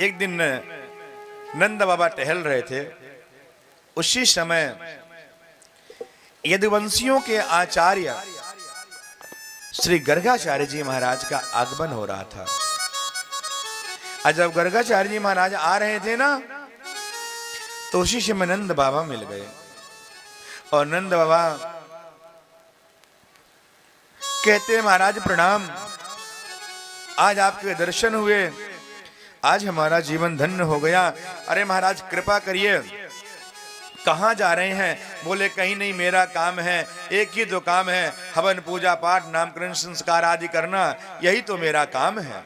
एक दिन नंद बाबा टहल रहे थे। उसी समय यदुवंशियों के आचार्य श्री गर्गाचार्य जी महाराज का आगमन हो रहा था। और जब गर्गाचार्य जी महाराज आ रहे थे ना, तो उसी समय नंद बाबा मिल गए। और नंद बाबा कहते, महाराज प्रणाम, आज आपके दर्शन हुए, आज हमारा जीवन धन्य हो गया। अरे महाराज कृपा करिए, कहाँ जा रहे हैं? बोले कहीं नहीं, मेरा काम है, एक ही तो काम है, हवन पूजा पाठ नामकरण संस्कार आदि करना, यही तो मेरा काम है।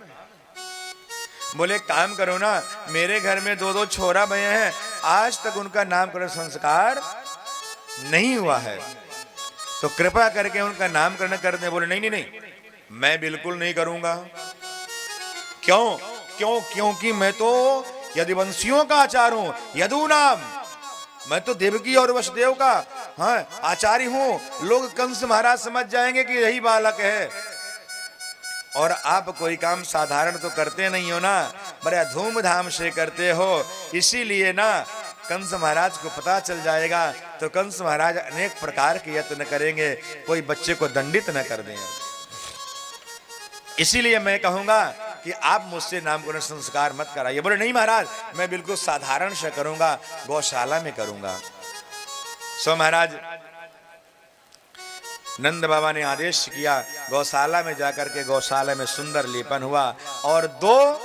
बोले काम करो ना, मेरे घर में 2-2 छोरा भैया हैं, आज तक उनका नामकरण संस्कार नहीं हुआ है, तो कृपा करके उनका नामकरण कर दें। बोले नहीं नहीं नहीं, मैं बिल्कुल नहीं करूंगा। क्यों? क्योंकि मैं तो यदुवंशियों का आचार्य हूं, यदु नाम, मैं तो देवकी और वसुदेव का आचार्य हूं। लोग कंस महाराज समझ जाएंगे कि यही बालक है। और आप कोई काम साधारण तो करते नहीं हो ना, बड़े धूमधाम से करते हो, इसीलिए ना कंस महाराज को पता चल जाएगा, तो कंस महाराज अनेक प्रकार के यत्न करेंगे, कोई बच्चे को दंडित न कर दें। इसीलिए मैं कहूंगा कि आप मुझसे नामकरण संस्कार मत कराइए। बोले नहीं महाराज, मैं बिल्कुल साधारण से करूंगा, गौशाला में करूंगा। सो महाराज नंद बाबा ने आदेश किया, गौशाला में जाकर के गौशाला में सुंदर लेपन हुआ और 2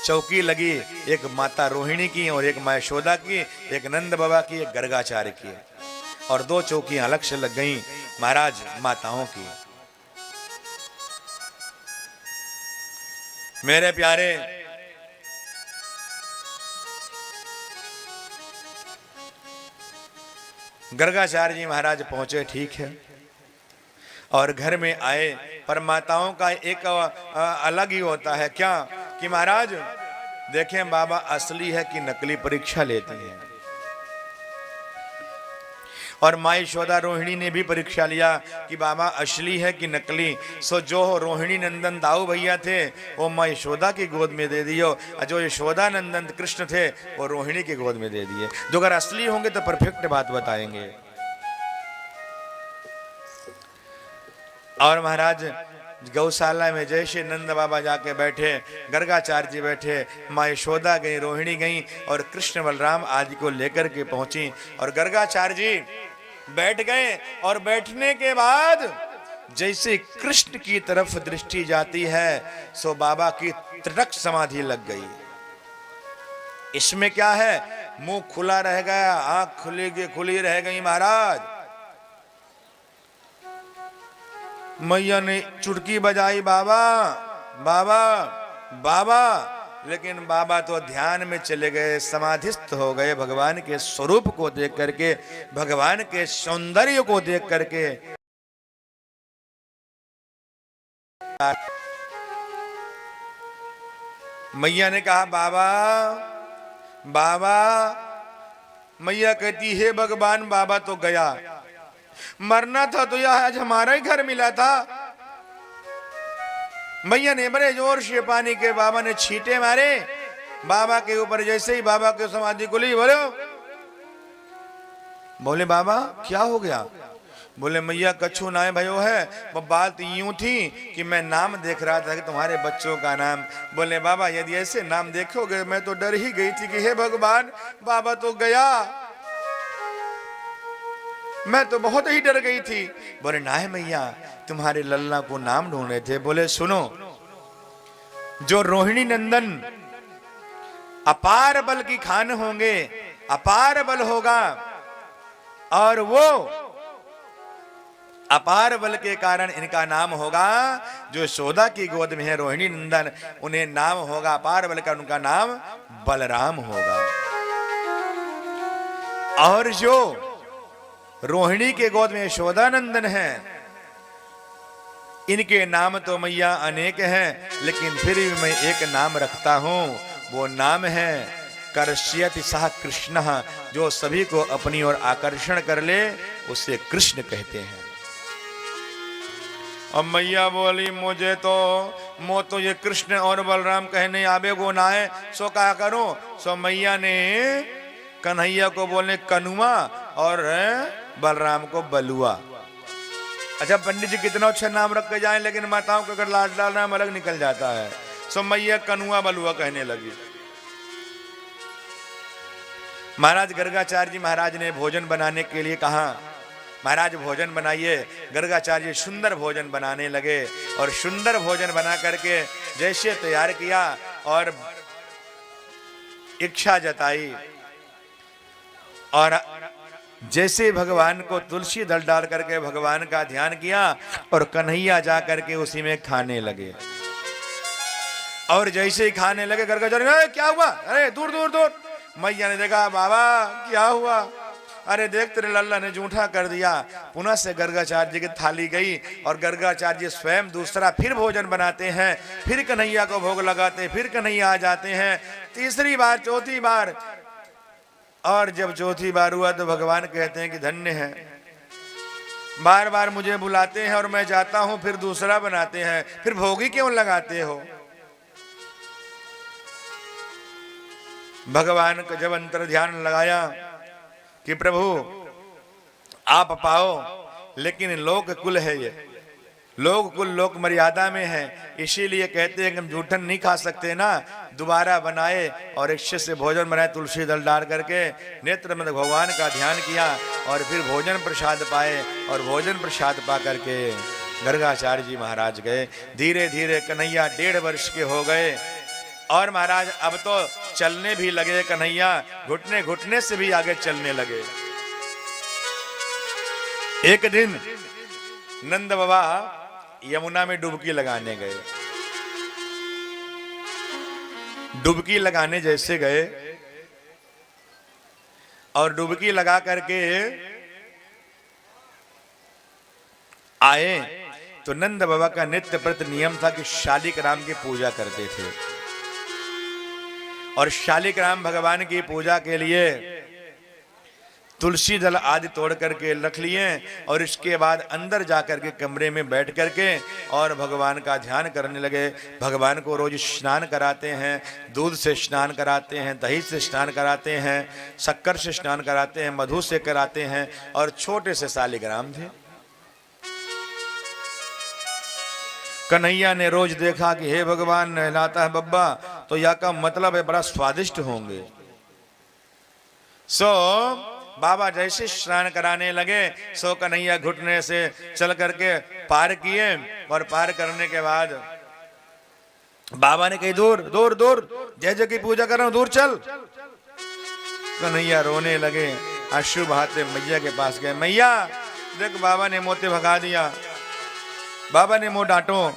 चौकी लगी, एक माता रोहिणी की और एक मां यशोदा की, एक नंद बाबा की, एक गर्गाचार्य की, और 2 चौकियां अलग से लग गई महाराज माताओं की। मेरे प्यारे गर्गाचार्य जी महाराज पहुंचे, ठीक है, और घर में आए, पर माताओं का एक अलग ही होता है। क्या कि महाराज देखें बाबा असली है कि नकली, परीक्षा लेती है। और माँ यशोदा रोहिणी ने भी परीक्षा लिया कि बाबा असली है कि नकली। सो जो रोहिणी नंदन दाऊ भैया थे वो माँ यशोदा की गोद में दे दियो, और जो यशोदा नंदन कृष्ण थे वो रोहिणी की गोद में दे दिए। जो अगर असली होंगे तो परफेक्ट बात बताएंगे। और महाराज गौशाला में जैसे नंद बाबा जाके बैठे, गर्गाचार्य जी बैठे, माँ यशोदा गई, रोहिणी गई और कृष्ण बलराम आदि को लेकर के पहुंची। और गर्गाचार्य जी बैठ गए और बैठने के बाद जैसे कृष्ण की तरफ दृष्टि जाती है, सो बाबा की तटक समाधि लग गई। इसमें क्या है? मुंह खुला रह गया, आंख खुली रह गई। महाराज मैया ने चुटकी बजाई, बाबा बाबा बाबा, लेकिन बाबा तो ध्यान में चले गए, समाधिस्थ हो गए, भगवान के स्वरूप को देख करके, भगवान के सौंदर्य को देख करके। मैया ने कहा बाबा बाबा, मैया कहती है भगवान बाबा तो गया, मरना था तो यह आज हमारा ही घर मिला था। मैया ने बड़े जोर से पानी के बाबा ने छींटे मारे बाबा के ऊपर, जैसे ही बाबा के समाधि खुली, बोले बाबा क्या हो गया? बोले मैया कछु ना भयो है, वो बात यूं थी कि मैं नाम देख रहा था कि तुम्हारे बच्चों का नाम। बोले बाबा यदि ऐसे नाम देखोगे, मैं तो डर ही गई थी कि हे भगवान बाबा तो गया, मैं तो बहुत ही डर गई थी। बोले ना है मैया, तुम्हारे लल्ला को नाम ढूंढे थे। बोले सुनो, जो रोहिणी नंदन अपार बल की खान होंगे, अपार बल होगा, और वो अपार बल के कारण इनका नाम होगा, जो यशोदा की गोद में है रोहिणी नंदन, उन्हें नाम होगा अपार बल का, उनका नाम बलराम होगा। और जो रोहिणी के गोद में यशोदा नंदन है, इनके नाम तो मैया अनेक हैं, लेकिन फिर भी मैं एक नाम रखता हूं, वो नाम है कर्ष्यति सह कृष्ण, जो सभी को अपनी ओर आकर्षण कर ले उसे कृष्ण कहते हैं। अब मैया बोली मुझे तो मो तो ये कृष्ण और बलराम कहने आवे गो ना है, सो क्या करूं? सो मैया ने कन्हैया को बोले कनुआ और बलराम को बलुआ। अच्छा पंडित जी कितना अच्छा नाम रख के जाए, लेकिन माताओं को अगर लाड डाल नाम अलग निकल जाता है। सो मैया कनुआ बलुआ कहने लगी। महाराज गर्गाचार्य जी महाराज ने भोजन बनाने के लिए कहा, महाराज भोजन बनाइए। गर्गाचार्य सुंदर भोजन बनाने लगे और सुंदर भोजन बना करके जैसे तैयार किया और इच्छा जताई और जैसे भगवान को तुलसी दल डाल करके भगवान का ध्यान किया और कन्हैया जा करके उसी में खाने लगे। और जैसे ही खाने लगे गर्गाचार्य क्या हुआ? अरे दूर दूर दूर। मैया ने देखा बाबा क्या हुआ? अरे देख तेरे लल्ला ने जूठा कर दिया। पुनः से गर्गाचार्य जी की थाली गई और गर्गाचार्य जी स्वयं दूसरा फिर भोजन बनाते हैं, फिर कन्हैया को भोग लगाते, फिर कन्हैया आ जाते हैं, तीसरी बार चौथी बार। और जब चौथी बार हुआ तो भगवान कहते हैं कि धन्य है, बार बार मुझे बुलाते हैं और मैं जाता हूं, फिर दूसरा बनाते हैं, फिर भोग ही क्यों लगाते हो? भगवान को जब अंतर ध्यान लगाया कि प्रभु आप पाओ, लेकिन लोक कुल है, ये लोक कुल लोक मर्यादा में है, इसीलिए कहते हैं कि हम जूठन नहीं खा सकते ना। दोबारा बनाए और अच्छे से भोजन बनाए, तुलसी दल डाल करके नेत्र में भगवान का ध्यान किया और फिर भोजन प्रसाद पाए। और भोजन प्रसाद पा करके गर्गाचार्य जी महाराज गए। धीरे धीरे कन्हैया 1.5 वर्ष के हो गए और महाराज अब तो चलने भी लगे। कन्हैया घुटने घुटने से भी आगे चलने लगे। एक दिन नंद बाबा यमुना में डुबकी लगाने गए। डुबकी लगाने जैसे गए और डुबकी लगा करके आए तो नंद बाबा का नित्य प्रति नियम था कि शालिक राम की पूजा करते थे। और शालिक राम भगवान की पूजा के लिए तुलसी दल आदि तोड़ करके रख लिए और इसके बाद अंदर जाकर के कमरे में बैठ करके और भगवान का ध्यान करने लगे। भगवान को रोज स्नान कराते हैं, दूध से स्नान कराते हैं, दही से स्नान कराते हैं, शक्कर से स्नान कराते हैं, मधु से कराते हैं। और छोटे से शालिग्राम थे। कन्हैया ने रोज देखा कि हे भगवान नहलाता है बब्बा, तो यह का मतलब है बड़ा स्वादिष्ट होंगे। सो बाबा जैसे स्नान कराने लगे सो कन्हैया घुटने से चल करके पार किए और पार करने के बाद बाबा ने कही दूर दूर दूर, जय जय की पूजा कर रहा हूं, दूर चल। कन्हैया रोने लगे, अश्रु बहाते मैया के पास गए। मैया देख बाबा ने मोते भगा दिया, बाबा ने मुंह डांटो।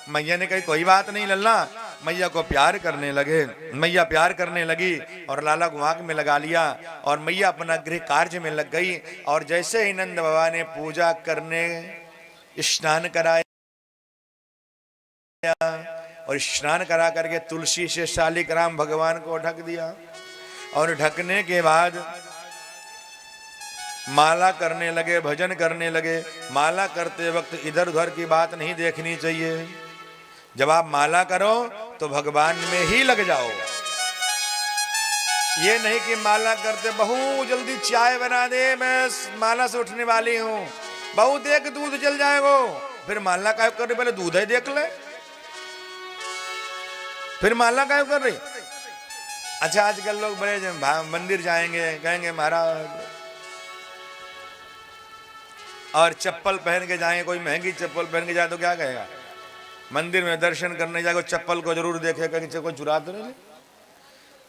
मैया ने कही कोई बात नहीं लल्ला। मैया को प्यार करने लगे। मैया प्यार करने लगी और लाला गुआक में लगा लिया और मैया अपना गृह कार्य में लग गई। और जैसे ही नंद बाबा ने पूजा करने स्नान कराया और स्नान करा करके तुलसी से शालिग्राम भगवान को ढक दिया और ढकने के बाद माला करने लगे, भजन करने लगे। माला करते वक्त इधर उधर की बात नहीं देखनी चाहिए। जब आप माला करो तो भगवान में ही लग जाओ। ये नहीं कि माला करते बहू जल्दी चाय बना दे, मैं माला से उठने वाली हूं, बहू देख दूध जल जाएगा। फिर माला काहे कर रही? पहले दूध ही देख ले, फिर माला काहे कर रही? अच्छा आजकल लोग बड़े मंदिर जाएंगे, कहेंगे महाराज, और चप्पल पहन के जाएंगे, कोई महंगी चप्पल पहन के जाए तो क्या कहेगा? मंदिर में दर्शन करने जाएगा चप्पल को जरूर देखेगा कि कोई चुरा तो नहीं।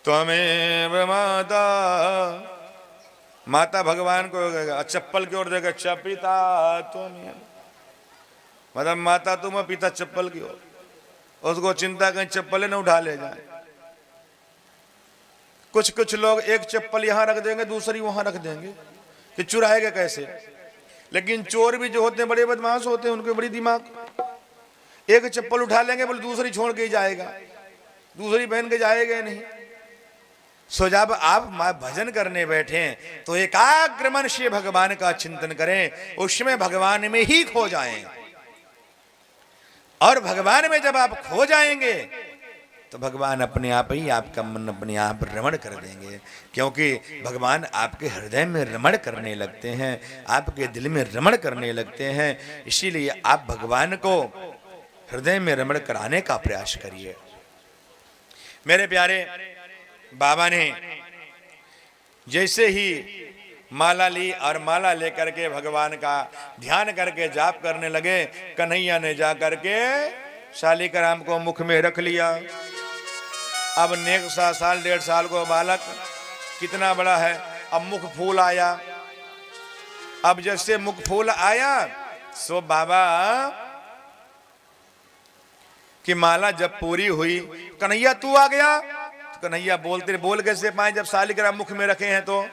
त्वमेव माता, माता भगवान को चप्पल की ओर देखे, अच्छा पिता त्वमेव, मतलब माता तुम, पिता चप्पल की ओर। उसको चिंता कहीं चप्पल न उठा ले जाए। कुछ कुछ लोग एक चप्पल यहां रख देंगे, दूसरी वहां रख देंगे कि चुराएगा कैसे। लेकिन चोर भी जो होते हैं बड़े बदमाश होते हैं, उनके बड़ी दिमाग। एक चप्पल उठा लेंगे बोले दूसरी छोड़ के ही जाएगा, दूसरी पहन के जाएगा नहीं। सो जब आप भजन करने बैठे तो एकाग्र मन से भगवान का चिंतन करें, उसमें भगवान में ही खो जाएं। और भगवान में जब आप खो जाएंगे तो भगवान अपने आप ही आपका मन अपने आप रमण कर देंगे, क्योंकि भगवान आपके हृदय में रमण करने लगते हैं, आपके दिल में रमण करने लगते हैं। इसीलिए आप भगवान को हृदय में रमण कराने का प्रयास करिए। मेरे प्यारे, बाबा ने जैसे ही माला ली और माला लेकर के भगवान का ध्यान करके जाप करने लगे, कन्हैया ने जा करके शालिग्राम को मुख में रख लिया। अब नेक साल 1.5 साल को बालक कितना बड़ा है, अब मुख फूल आया। अब जैसे मुख फूल आया सो बाबा की माला जब पूरी हुई, कन्हैया तू आ गया। तो कन्हैया बोल कैसे पाए जब शालिग्राम मुख में रखे हैं तो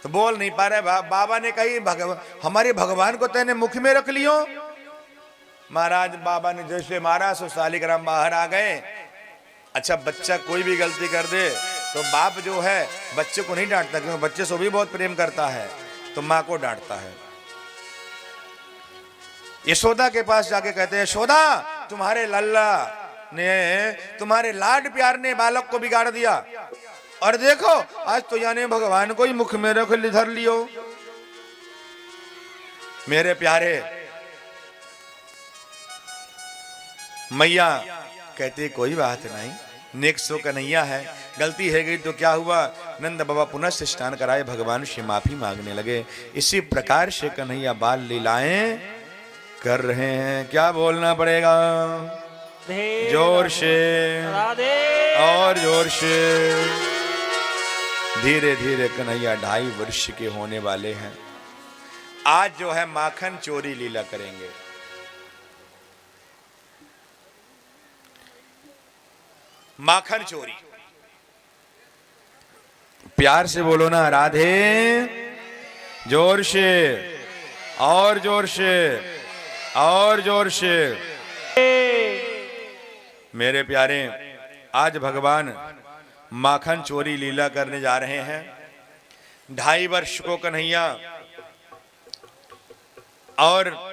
बोल नहीं पा रहे। बाबा ने कही हमारे भगवान को तेने मुख में रख लियो। महाराज बाबा ने जैसे मारा सो शालिग्राम बाहर आ गए। अच्छा, बच्चा कोई भी गलती कर दे तो बाप जो है बच्चे को नहीं डांटता, क्योंकि बच्चे से भी बहुत प्रेम करता है, तो माँ को डांटता है। यशोदा के पास जाके कहते हैं, यशोदा तुम्हारे लल्ला ने, तुम्हारे लाड प्यार ने बालक को बिगाड़ दिया, और देखो आज तो यानी भगवान को ही मुख में रख धर लियो। मेरे प्यारे, मैया कहते कोई बात नहीं, नेक सो कन्हैया है, गलती है गई तो क्या हुआ। नंद बाबा पुनः से स्नान कराए, भगवान से माफी मांगने लगे। इसी प्रकार से कन्हैया बाल लीलाएं कर रहे हैं। क्या बोलना पड़ेगा? जोर से और जोर से। धीरे धीरे कन्हैया 2.5 वर्ष के होने वाले हैं। आज जो है माखन चोरी लीला करेंगे। माखन चोरी, प्यार से बोलो ना, राधे। जोर से और जोर से और जोर से। मेरे प्यारे, आज भगवान माखन चोरी लीला करने जा रहे हैं। 2.5 वर्ष को कन्हैया, और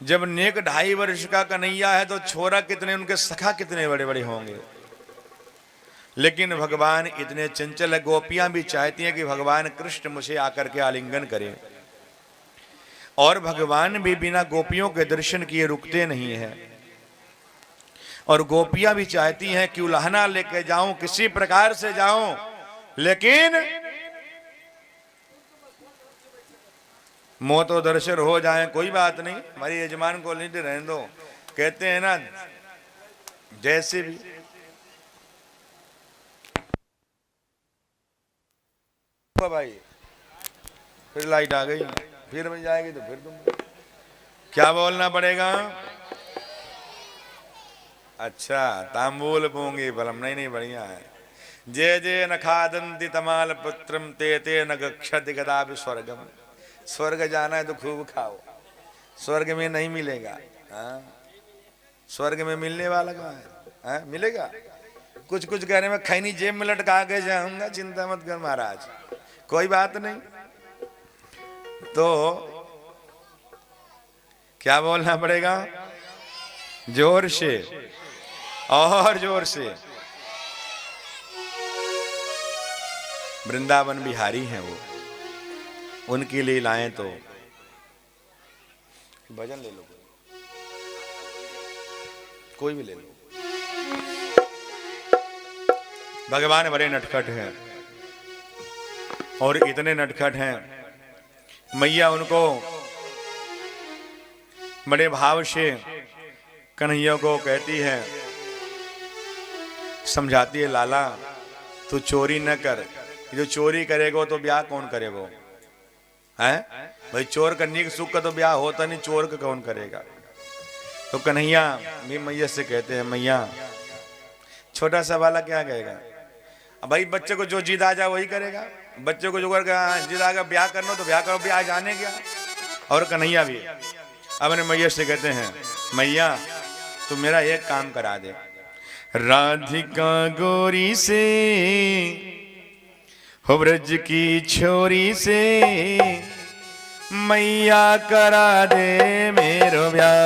जब नेक 2.5 वर्ष का कन्हैया है तो छोरा कितने, उनके सखा कितने बड़े बड़े होंगे। लेकिन भगवान इतने चंचल है, गोपियां भी चाहती हैं कि भगवान कृष्ण मुझे आकर के आलिंगन करें, और भगवान भी बिना गोपियों के दर्शन किए रुकते नहीं हैं। और गोपियां भी चाहती हैं कि उल्हाना लेके जाऊं, किसी प्रकार से जाऊं, लेकिन मोह तो दर्शन हो जाए कोई बात नहीं, हमारी यजमान को नहीं रहने दो। कहते हैं ना, जैसे भी भाई, फिर लाइट आ गई, फिर बन जाएगी तो फिर तुम क्या बोलना पड़ेगा? अच्छा, तांबूल पोंगे फलम, नहीं बढ़िया है। जे जे न खादंति तमाल पुत्रम ते ते न गच्छति कदापि स्वर्गम। स्वर्ग जाना है तो खूब खाओ, स्वर्ग में नहीं मिलेगा। स्वर्ग में मिलने वाला कहाँ है? मिलेगा कुछ कुछ कहने में, खैनी जेब में लटका के जाऊंगा, चिंता मत कर महाराज, कोई बात नहीं। तो क्या बोलना पड़ेगा? जोर से और जोर से। वृंदावन बिहारी हैं वो, उनकी लीलाएं तो भजन ले लो, कोई भी ले लो। भगवान बड़े नटखट हैं, और इतने नटखट हैं, मैया उनको बड़े भाव से कन्हैया को कहती है, समझाती है, लाला तू चोरी न कर, जो चोरी करेगो तो ब्याह कौन करेगो? है भाई, चोर करने के सुख का तो ब्याह होता नहीं, चोर का कौन करेगा? तो कन्हैया भी मैया से कहते हैं, मैया छोटा सा वाला क्या कहेगा? अब भाई बच्चे को जो जिद आ जाए वही करेगा, बच्चे को जो जिद आ गया ब्याह करना तो ब्याह करो, ब्याह जाने क्या। और कन्हैया भी अपने मैया से कहते हैं, मैया तू मेरा एक काम करा दे, राधिका गोरी से हो ब्रज की छोरी से मैया करा दे मेरो ब्याह।